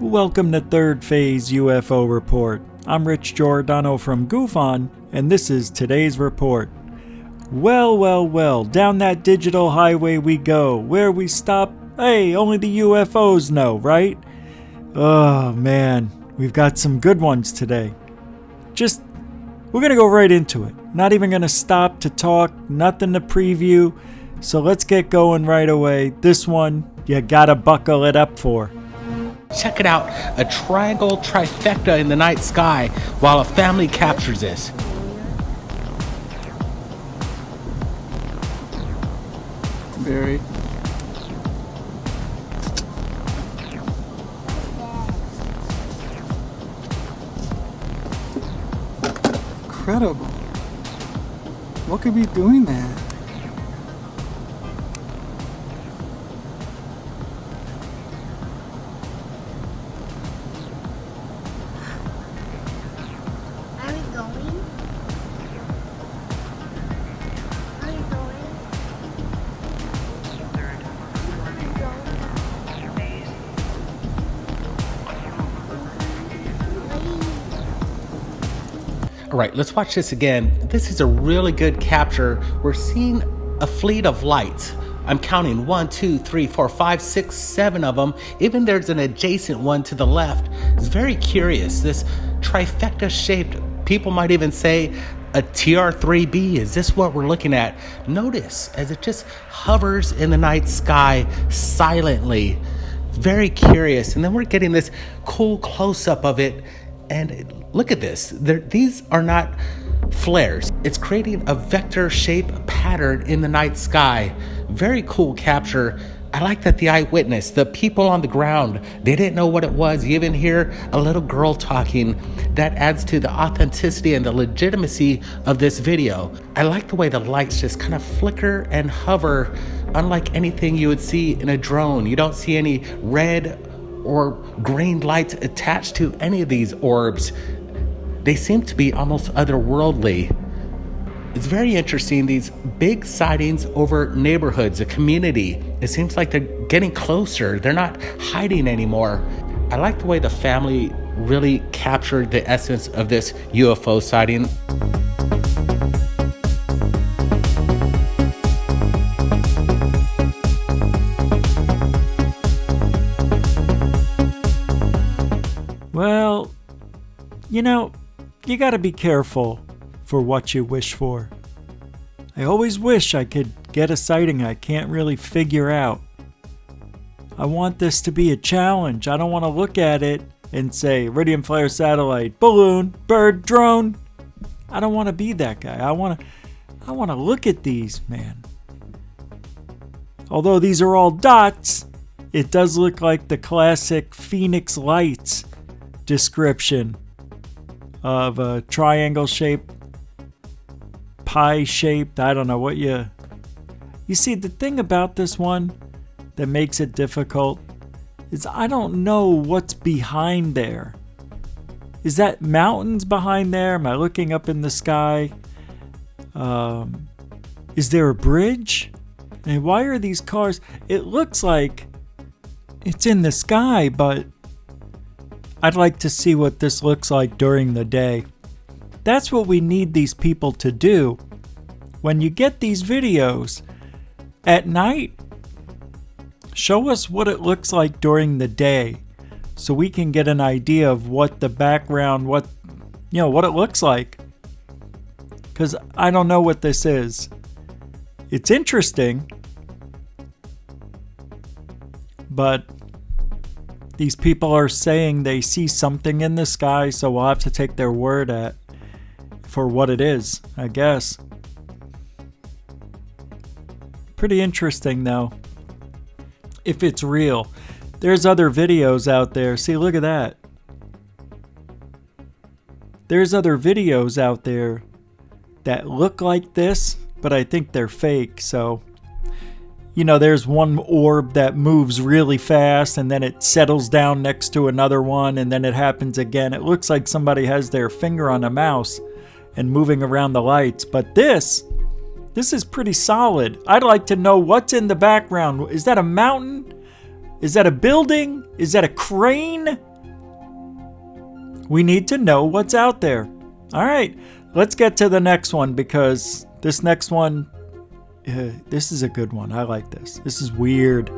Welcome to Third Phase UFO Report. I'm Rich Giordano from GUFON, and this is today's report. Well, down that digital highway we go. Where we stop, hey, only the UFOs know, right? Oh man, we've got some good ones today. We're gonna go right into it. Not even gonna stop to talk, nothing to preview. So let's get going right away. This one, you gotta buckle it up for. Check it out, a triangle trifecta in the night sky while a family captures this. Very. Incredible. What could be doing that? Are we going? Are we going? All right, let's watch this again. This is a really good capture. We're seeing a fleet of lights. I'm counting 1, 2, 3, 4, 5, 6, 7 of them. Even there's an adjacent one to the left. It's very curious. This trifecta shaped, people might even say a TR3B. Is this what we're looking at? Notice as it just hovers in the night sky silently. Very curious. And then we're getting this cool close-up of it. And look at this. These are not flares. It's creating a vector shape pattern in the night sky. Very cool capture. I like that the eyewitness, the people on the ground, they didn't know what it was. You even hear a little girl talking. That adds to the authenticity and the legitimacy of this video. I like the way the lights just kind of flicker and hover, unlike anything you would see in a drone. You don't see any red or green lights attached to any of these orbs. They seem to be almost otherworldly. It's very interesting, these big sightings over neighborhoods, a community. It seems like they're getting closer. They're not hiding anymore. I like the way the family really captured the essence of this UFO sighting. Well, you gotta be careful for what you wish for. I always wish I could get a sighting I can't really figure out. I want this to be a challenge. I don't want to look at it and say, Iridium flare satellite, balloon, bird, drone. I don't want to be that guy. I want to look at these, man. Although these are all dots, it does look like the classic Phoenix Lights description of a triangle shaped, pie shaped, I don't know what you see. The thing about this one that makes it difficult is I don't know what's behind there. Is that mountains behind there? Am I looking up in the sky? Is there a bridge? And why are these cars? It looks like it's in the sky, but I'd like to see what this looks like during the day. That's what we need these people to do. When you get these videos at night, show us what it looks like during the day so we can get an idea of what the background, what it looks like. Because I don't know what this is. It's interesting, but these people are saying they see something in the sky, so we'll have to take their word for what it is, I guess. Pretty interesting, though. If it's real. There's other videos out there. See, look at that. There's other videos out there that look like this, but I think they're fake, so there's one orb that moves really fast and then it settles down next to another one and then it happens again. It looks like somebody has their finger on a mouse and moving around the lights. But this is pretty solid. I'd like to know what's in the background. Is that a mountain? Is that a building? Is that a crane? We need to know what's out there. All right, let's get to the next one, because this next one, this is a good one. I like this. This is weird.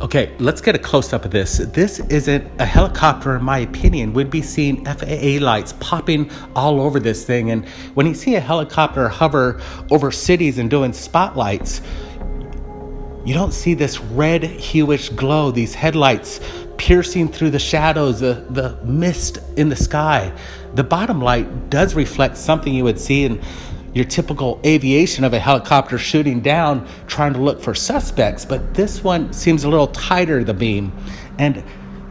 Okay, let's get a close-up of this. This isn't a helicopter, in my opinion. We'd be seeing FAA lights popping all over this thing. And when you see a helicopter hover over cities and doing spotlights, you don't see this red hueish glow, these headlights piercing through the shadows, the mist in the sky. The bottom light does reflect something you would see in your typical aviation of a helicopter shooting down trying to look for suspects, but this one seems a little tighter, the beam, and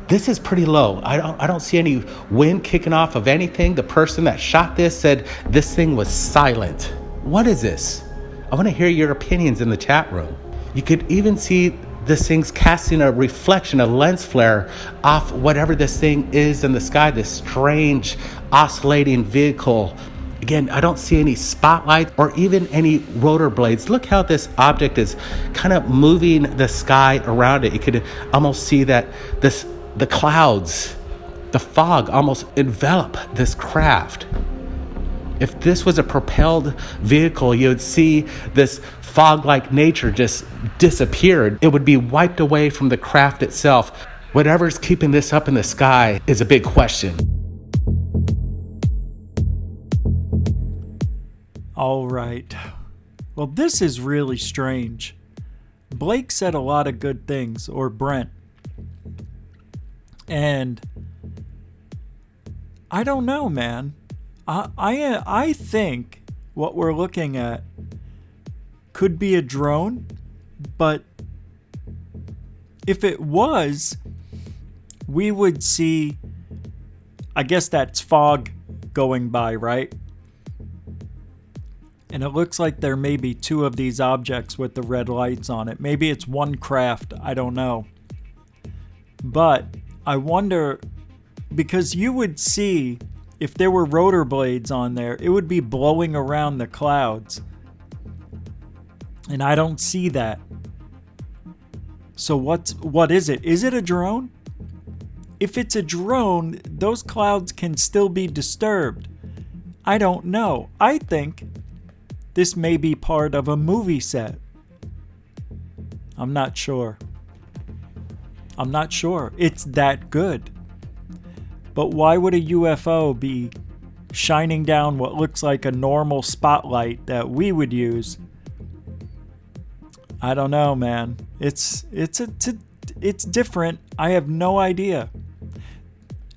this is pretty low. I don't see any wind kicking off of anything. The person that shot this said this thing was silent. What is this? I want to hear your opinions in the chat room. You could even see this thing's casting a reflection, a lens flare off whatever this thing is in the sky, this strange oscillating vehicle. Again, I don't see any spotlight or even any rotor blades. Look how this object is kind of moving the sky around it. You could almost see that the clouds, the fog almost envelop this craft. If this was a propelled vehicle, you would see this fog-like nature just disappeared. It would be wiped away from the craft itself. Whatever's keeping this up in the sky is a big question. All right. Well, this is really strange. Blake said a lot of good things, or Brent. And I don't know, man. I think what we're looking at could be a drone, but if it was, we would see, I guess that's fog going by, right? And it looks like there may be two of these objects with the red lights on it. Maybe it's one craft, I don't know. But I wonder, because you would see, if there were rotor blades on there, it would be blowing around the clouds. And I don't see that. So what is it? Is it a drone? If it's a drone, those clouds can still be disturbed. I don't know. I think this may be part of a movie set. I'm not sure. It's that good. But why would a UFO be shining down what looks like a normal spotlight that we would use? I don't know, man. It's different. I have no idea.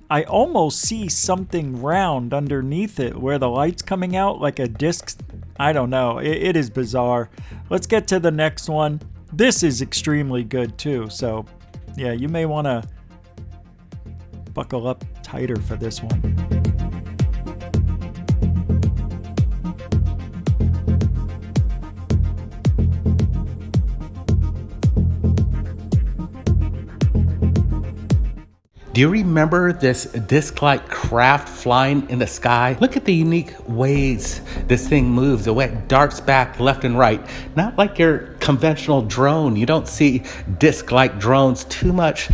I almost see something round underneath it where the light's coming out like a disc. I don't know. It is bizarre. Let's get to the next one. This is extremely good too. So, yeah, you may want to buckle up tighter for this one. Do you remember this disc-like craft flying in the sky? Look at the unique ways this thing moves. The way it darts back left and right. Not like your conventional drone. You don't see disc-like drones too much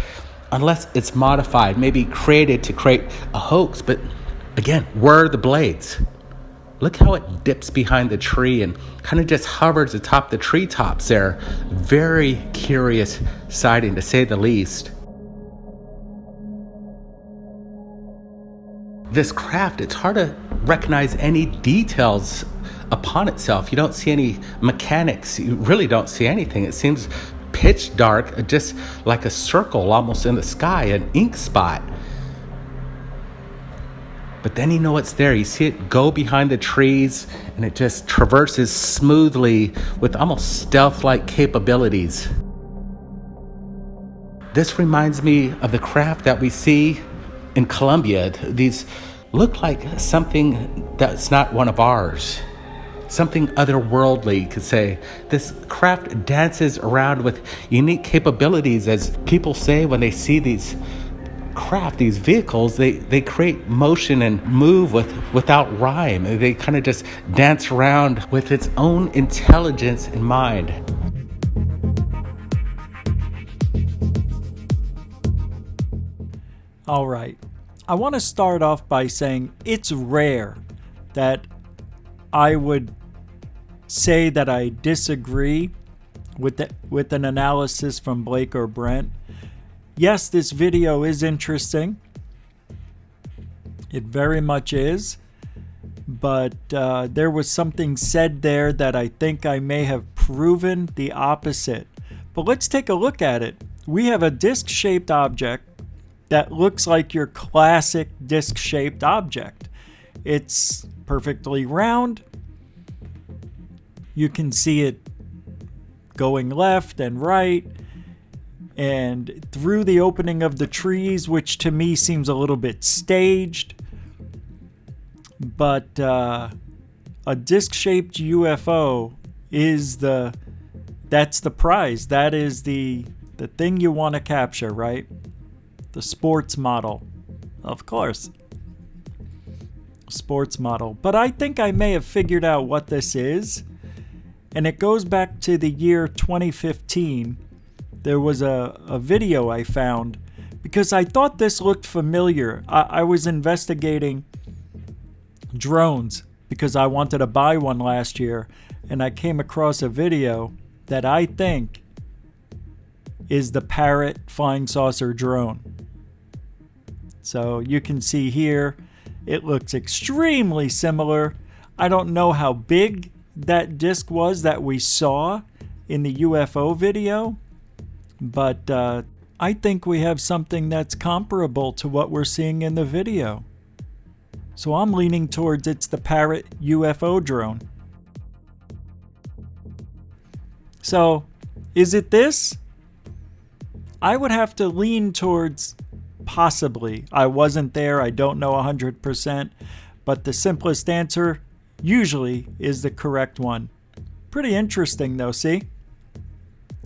unless it's modified, maybe created to create a hoax. But again, where are the blades? Look how it dips behind the tree and kind of just hovers atop the treetops there. Very curious sighting, to say the least. This craft, it's hard to recognize any details upon itself. You don't see any mechanics. You really don't see anything. It seems pitch dark, just like a circle almost in the sky, an ink spot. But then you know it's there. You see it go behind the trees, and it just traverses smoothly with almost stealth-like capabilities. This reminds me of the craft that we see in Colombia. These look like something that's not one of ours. something otherworldly, you could say. This craft dances around with unique capabilities, as people say when they see these craft, these vehicles, they create motion and move without rhyme. They kind of just dance around with its own intelligence in mind. All right. I want to start off by saying it's rare that I would say that I disagree with an analysis from Blake or Brent. Yes, this video is interesting. It very much is. But there was something said there that I think I may have proven the opposite. But let's take a look at it. We have a disc-shaped object that looks like your classic disc-shaped object. It's perfectly round. You can see it going left and right and through the opening of the trees, which to me seems a little bit staged. But a disc-shaped UFO is that's the prize. That is the thing you want to capture, right? The sports model, of course. Sports model. But I think I may have figured out what this is. And it goes back to the year 2015. There was a video I found because I thought this looked familiar. I was investigating drones because I wanted to buy one last year. And I came across a video that I think is the Parrot flying saucer drone. So you can see here, it looks extremely similar. I don't know how big that disc was that we saw in the UFO video, but I think we have something that's comparable to what we're seeing in the video. So I'm leaning towards it's the Parrot UFO drone. So, is it this? I would have to lean towards possibly. I wasn't there. I don't know 100%. But the simplest answer usually is the correct one. Pretty interesting though, see?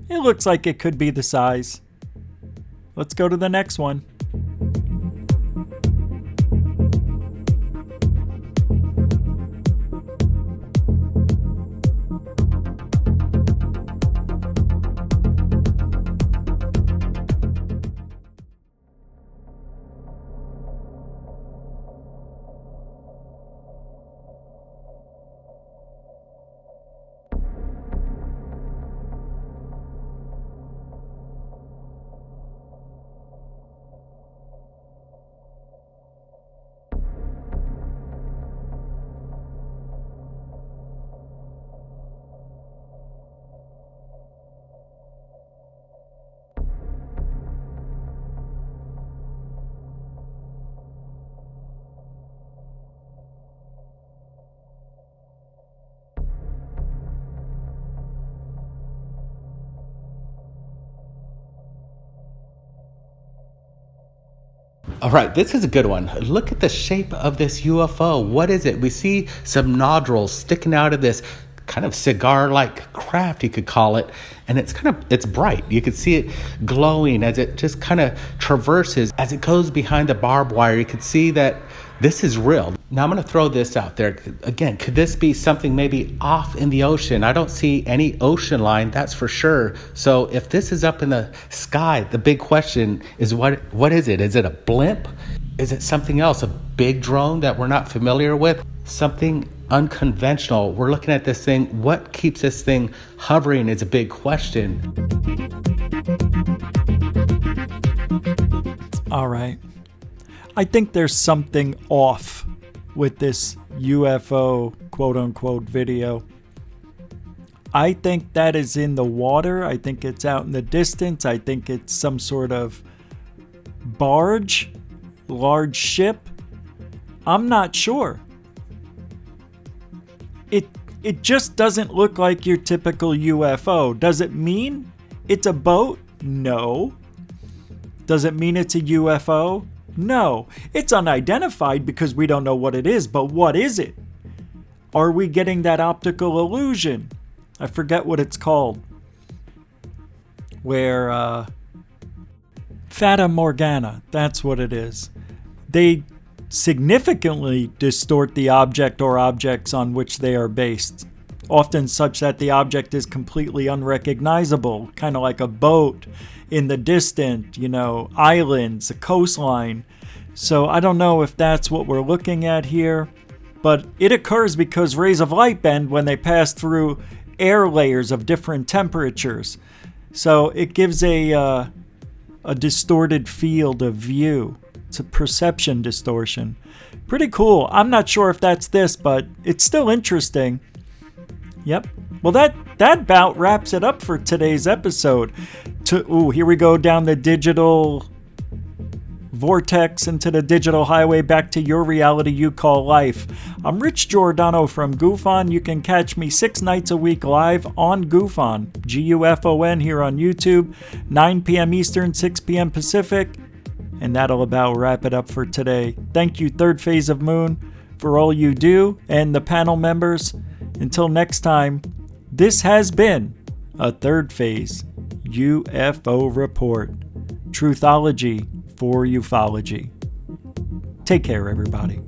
It looks like it could be the size. Let's go to the next one. All right, this is a good one. Look at the shape of this UFO. What is it? We see some nodules sticking out of this kind of cigar-like craft, you could call it. And it's bright. You could see it glowing as it just kind of traverses. As it goes behind the barbed wire, you could see that this is real. Now I'm going to throw this out there. Again, could this be something maybe off in the ocean? I don't see any ocean line, that's for sure. So if this is up in the sky, the big question is what is it? Is it a blimp? Is it something else? A big drone that we're not familiar with? Something unconventional. We're looking at this thing. What keeps this thing hovering is a big question. All right. I think there's something off with this UFO quote-unquote video. I think that is in the water. I think it's out in the distance. I think it's some sort of barge, large ship. I'm not sure. It just doesn't look like your typical UFO. Does it mean it's a boat? No. Does it mean it's a UFO? No. It's unidentified because we don't know what it is, but what is it? Are we getting that optical illusion? I forget what it's called. Where, Fata Morgana, that's what it is. They significantly distort the object or objects on which they are based, often such that the object is completely unrecognizable, kind of like a boat in the distant, islands, a coastline. So I don't know if that's what we're looking at here, but it occurs because rays of light bend when they pass through air layers of different temperatures. So it gives a distorted field of view. It's a perception distortion. Pretty cool. I'm not sure if that's this, but it's still interesting. Yep. Well, that about wraps it up for today's episode. Here we go down the digital vortex into the digital highway back to your reality you call life. I'm Rich Giordano from GUFON. You can catch me 6 nights a week live on GUFON, GUFON, here on YouTube, 9 p.m. Eastern, 6 p.m. Pacific. And that'll about wrap it up for today. Thank you, Third Phase of Moon, for all you do, and the panel members. Until next time, this has been a Third Phase UFO Report. Truthology for ufology. Take care, everybody.